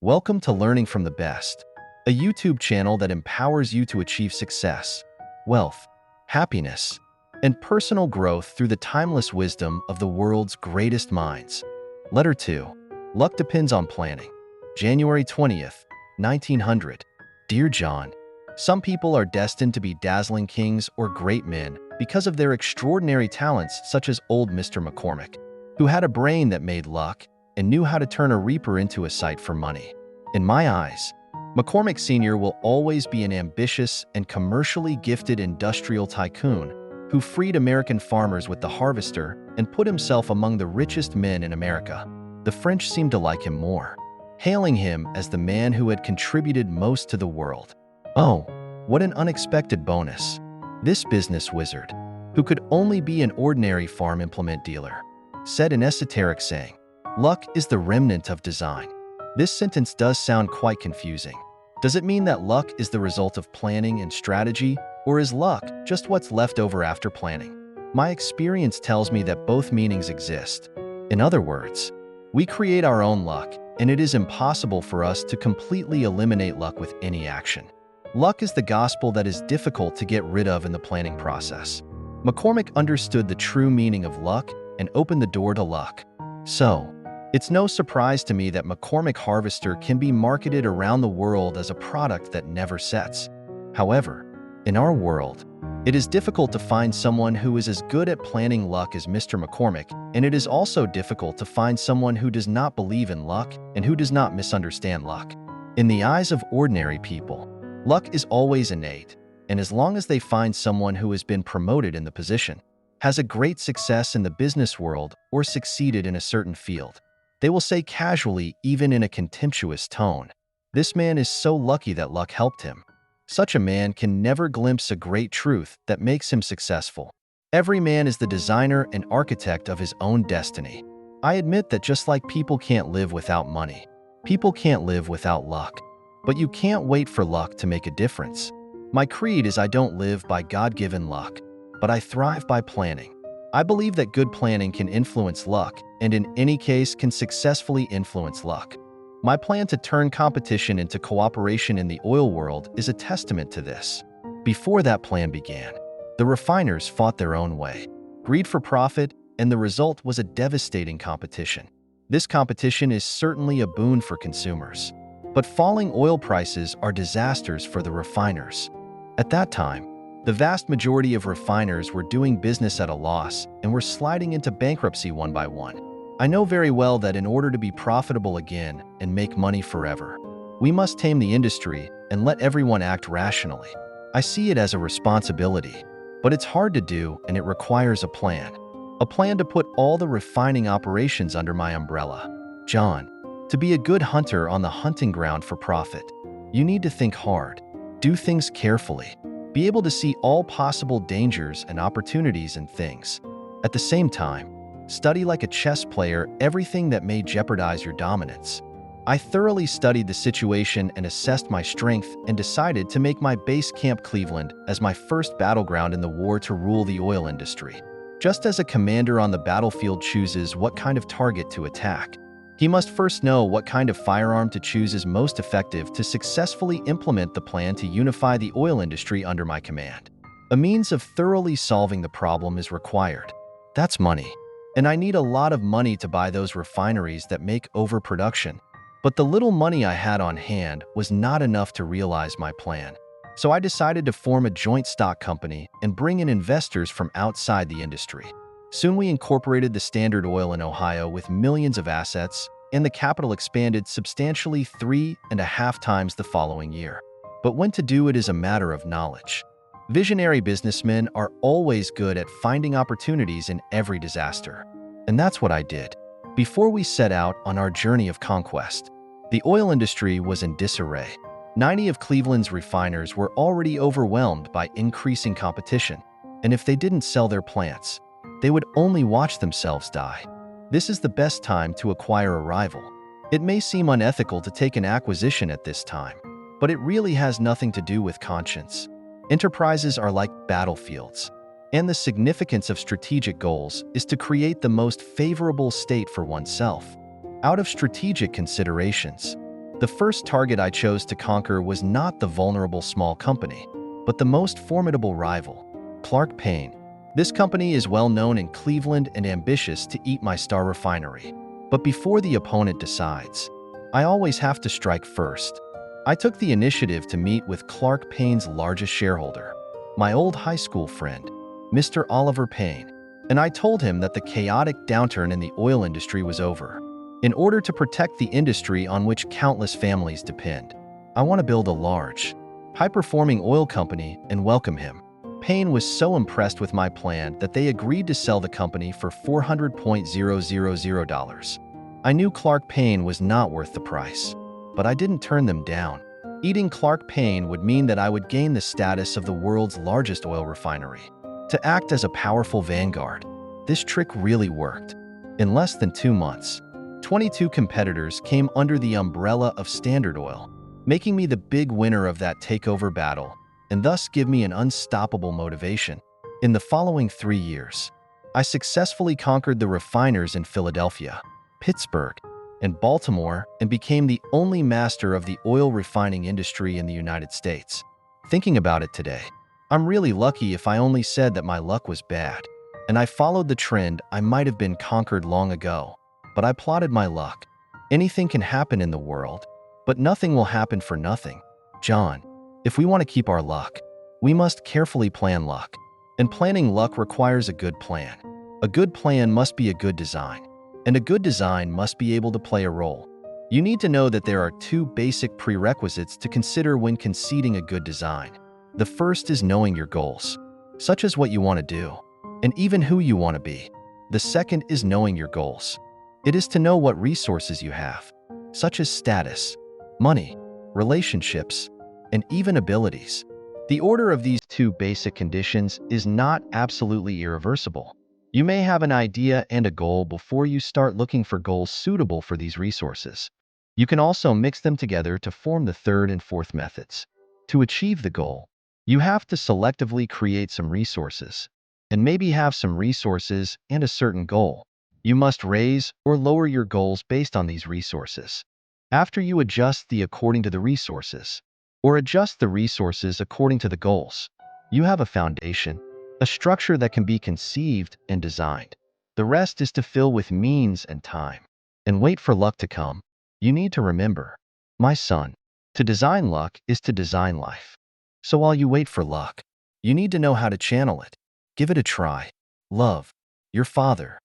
Welcome to Learning from the Best, a YouTube channel that empowers you to achieve success, wealth, happiness, and personal growth through the timeless wisdom of the world's greatest minds. Letter 2. Luck depends on planning. January 20th, 1900. Dear John, some people are destined to be dazzling kings or great men because of their extraordinary talents, such as old Mr. McCormick, who had a brain that made luck and knew how to turn a reaper into a sight for money. In my eyes, McCormick Sr. will always be an ambitious and commercially gifted industrial tycoon who freed American farmers with the harvester and put himself among the richest men in America. The French seemed to like him more, hailing him as the man who had contributed most to the world. Oh, what an unexpected bonus. This business wizard, who could only be an ordinary farm implement dealer, said an esoteric saying, "Luck is the remnant of design." This sentence does sound quite confusing. Does it mean that luck is the result of planning and strategy, or is luck just what's left over after planning? My experience tells me that both meanings exist. In other words, we create our own luck, and it is impossible for us to completely eliminate luck with any action. Luck is the gospel that is difficult to get rid of in the planning process. McCormick understood the true meaning of luck and opened the door to luck. So, it's no surprise to me that McCormick Harvester can be marketed around the world as a product that never sets. However, in our world, it is difficult to find someone who is as good at planning luck as Mr. McCormick, and it is also difficult to find someone who does not believe in luck and who does not misunderstand luck. In the eyes of ordinary people, luck is always innate, and as long as they find someone who has been promoted in the position, has a great success in the business world, or succeeded in a certain field, they will say casually, even in a contemptuous tone, "This man is so lucky that luck helped him." Such a man can never glimpse a great truth that makes him successful. Every man is the designer and architect of his own destiny. I admit that just like people can't live without money, people can't live without luck. But you can't wait for luck to make a difference. My creed is I don't live by God-given luck, but I thrive by planning. I believe that good planning can influence luck, and in any case can successfully influence luck. My plan to turn competition into cooperation in the oil world is a testament to this. Before that plan began, the refiners fought their own way, greed for profit, and the result was a devastating competition. This competition is certainly a boon for consumers, but falling oil prices are disasters for the refiners. At that time, the vast majority of refiners were doing business at a loss and were sliding into bankruptcy one by one. I know very well that in order to be profitable again and make money forever, we must tame the industry and let everyone act rationally. I see it as a responsibility, but it's hard to do, and it requires a plan. A plan to put all the refining operations under my umbrella. John, to be a good hunter on the hunting ground for profit, you need to think hard, do things carefully, be able to see all possible dangers and opportunities in things. At the same time, study like a chess player everything that may jeopardize your dominance. I thoroughly studied the situation and assessed my strength and decided to make my base camp Cleveland as my first battleground in the war to rule the oil industry. Just as a commander on the battlefield chooses what kind of target to attack, he must first know what kind of firearm to choose is most effective to successfully implement the plan to unify the oil industry under my command. A means of thoroughly solving the problem is required. That's money. And I need a lot of money to buy those refineries that make overproduction. But the little money I had on hand was not enough to realize my plan. So I decided to form a joint stock company and bring in investors from outside the industry. Soon we incorporated the Standard Oil in Ohio with millions of assets, and the capital expanded substantially 3.5 times the following year. But when to do it is a matter of knowledge. Visionary businessmen are always good at finding opportunities in every disaster. And that's what I did. Before we set out on our journey of conquest, the oil industry was in disarray. 90 of Cleveland's refiners were already overwhelmed by increasing competition, and if they didn't sell their plants, they would only watch themselves die. This is the best time to acquire a rival. It may seem unethical to take an acquisition at this time, but it really has nothing to do with conscience. Enterprises are like battlefields, and the significance of strategic goals is to create the most favorable state for oneself. Out of strategic considerations, The first target I chose to conquer was not the vulnerable small company, but the most formidable rival, Clark Payne. This company is well known in Cleveland and ambitious to eat my star refinery. But before the opponent decides, I always have to strike first. I took the initiative to meet with Clark Payne's largest shareholder, my old high school friend, Mr. Oliver Payne, and I told him that the chaotic downturn in the oil industry was over. In order to protect the industry on which countless families depend, I want to build a large, high-performing oil company and welcome him. Payne was so impressed with my plan that they agreed to sell the company for $400,000. I knew Clark Payne was not worth the price, but I didn't turn them down. Eating Clark Payne would mean that I would gain the status of the world's largest oil refinery. To act as a powerful vanguard, this trick really worked. In less than 2 months, 22 competitors came under the umbrella of Standard Oil, making me the big winner of that takeover battle, and thus give me an unstoppable motivation. In the following 3 years, I successfully conquered the refiners in Philadelphia, Pittsburgh, and Baltimore and became the only master of the oil refining industry in the United States. Thinking about it today, I'm really lucky if I only said that my luck was bad, and I followed the trend. I might have been conquered long ago, but I plotted my luck. Anything can happen in the world, but nothing will happen for nothing. John, if we want to keep our luck, we must carefully plan luck. And planning luck requires a good plan. A good plan must be a good design, and a good design must be able to play a role. You need to know that there are 2 basic prerequisites to consider when conceiving a good design. The first is knowing your goals, such as what you want to do, and even who you want to be. The second is knowing your goals. It is to know what resources you have, such as status, money, relationships, and even abilities. The order of these 2 basic conditions is not absolutely irreversible. You may have an idea and a goal before you start looking for goals suitable for these resources. You can also mix them together to form the third and fourth methods. To achieve the goal, you have to selectively create some resources, and maybe have some resources and a certain goal. You must raise or lower your goals based on these resources. After you adjust according to the resources, or adjust the resources according to the goals, you have a foundation, a structure that can be conceived and designed. The rest is to fill with means and time, and wait for luck to come. You need to remember, my son, to design luck is to design life. So while you wait for luck, you need to know how to channel it. Give it a try. Love, your father.